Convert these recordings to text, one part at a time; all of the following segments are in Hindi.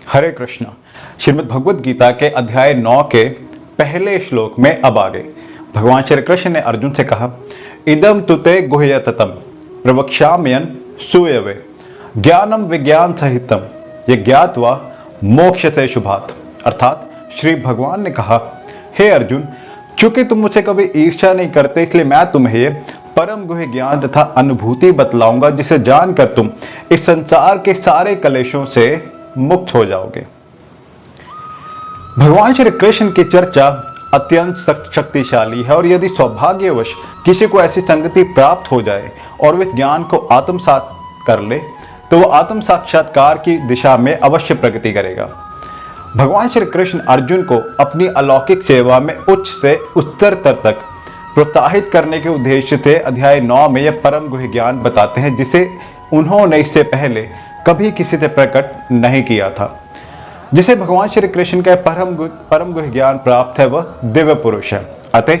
हरे कृष्णा। श्रीमद् भगवद गीता के अध्याय 9 के पहले श्लोक में अब आगे भगवान श्री कृष्ण ने अर्जुन से कहा, इदम तुते गुह्यततम प्रवक्ष्याम्यहं सूयवे ज्ञानम विज्ञान सहितम ये ज्ञात्वा मोक्ष से शुभात। अर्थात श्री भगवान ने कहा, हे अर्जुन, चूंकि तुम मुझसे कभी ईर्ष्या नहीं करते इसलिए मैं तुम्हें ये परम गुह्य ज्ञान तथा अनुभूति बतलाऊंगा जिसे जानकर तुम इस संसार के सारे कलेशों से मुक्त हो जाओगे। भगवान श्री कृष्ण की चर्चा अत्यंत शक्तिशाली है और यदि सौभाग्यवश किसी को ऐसी संगति प्राप्त हो जाए और वह इस ज्ञान को आत्मसात कर ले तो वह आत्म साक्षात्कार की दिशा में अवश्य प्रगति करेगा। भगवान श्री कृष्ण अर्जुन को अपनी अलौकिक सेवा में उच्च से उच्चतर तक प्रोत्साहित करने के उद्देश्य से अध्याय 9 में यह परम गुह्य ज्ञान बताते हैं जिसे उन्होंने इससे पहले कभी किसी से प्रकट नहीं किया था। जिसे भगवान श्री कृष्ण का परम गुह्य ज्ञान प्राप्त है वह दिव्य पुरुष है, अतः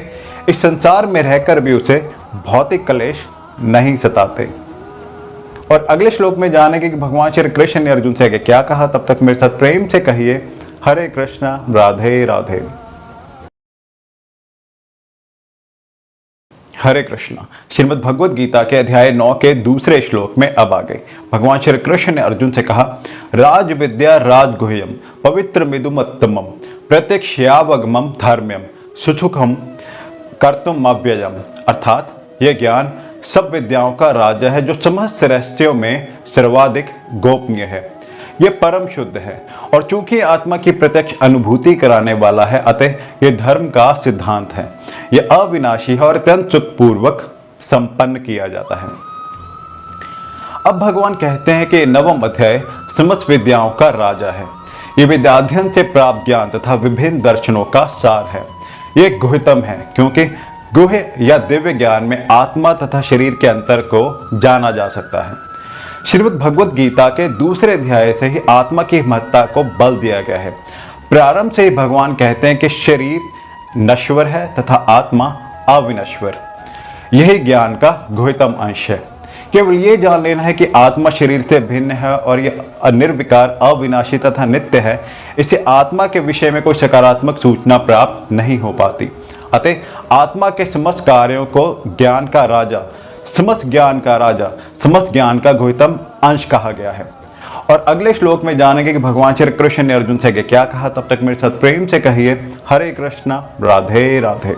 इस संसार में रहकर भी उसे भौतिक कलेश नहीं सताते। और अगले श्लोक में जानेंगे कि भगवान श्री कृष्ण ने अर्जुन से आगे क्या कहा। तब तक मेरे साथ प्रेम से कहिए, हरे कृष्णा, राधे राधे। हरे कृष्णा। श्रीमद् भगवद गीता के अध्याय 9 के दूसरे श्लोक में अब आगे भगवान श्री कृष्ण ने अर्जुन से कहा, राज विद्या राजगुह्यम पवित्र मिदुमत्तमम प्रत्यक्षयावगमम धर्म्यम सुसुखम कर्तुम अव्ययम। अर्थात यह ज्ञान सब विद्याओं का राजा है जो समस्त रहस्यों में सर्वाधिक गोपनीय है। यह परम शुद्ध है और चूंकि आत्मा की प्रत्यक्ष अनुभूति कराने वाला है अतः यह धर्म का सिद्धांत है। यह अविनाशी है और अत्यंत सुखपूर्वक संपन्न किया जाता है। अब भगवान कहते हैं कि नवम अध्याय समस्त विद्याओं का राजा है। यह विद्याध्ययन से प्राप्त ज्ञान तथा विभिन्न दर्शनों का सार है। यह गुह्यतम है क्योंकि गुह्य या दिव्य ज्ञान में आत्मा तथा शरीर के अंतर को जाना जा सकता है। श्रीमद् भगवद गीता के दूसरे अध्याय से ही आत्मा की महत्ता को बल दिया गया है। प्रारंभ से ही भगवान कहते हैं कि शरीर नश्वर है तथा आत्मा अविनश्वर। यही ज्ञान का गुह्यतम अंश है। केवल ये जान लेना है कि आत्मा शरीर से भिन्न है और यह निर्विकार, अविनाशी तथा नित्य है। इससे आत्मा के विषय में कोई सकारात्मक सूचना प्राप्त नहीं हो पाती। अतः आत्मा के समस्त कार्यों को ज्ञान का राजा, समस्त ज्ञान का राजा, समस्त ज्ञान का गुह्यतम अंश कहा गया है। और अगले श्लोक में जानेंगे कि भगवान श्री कृष्ण ने अर्जुन से क्या कहा। तब तक मेरे साथ प्रेम से कहिए, हरे कृष्णा, राधे राधे।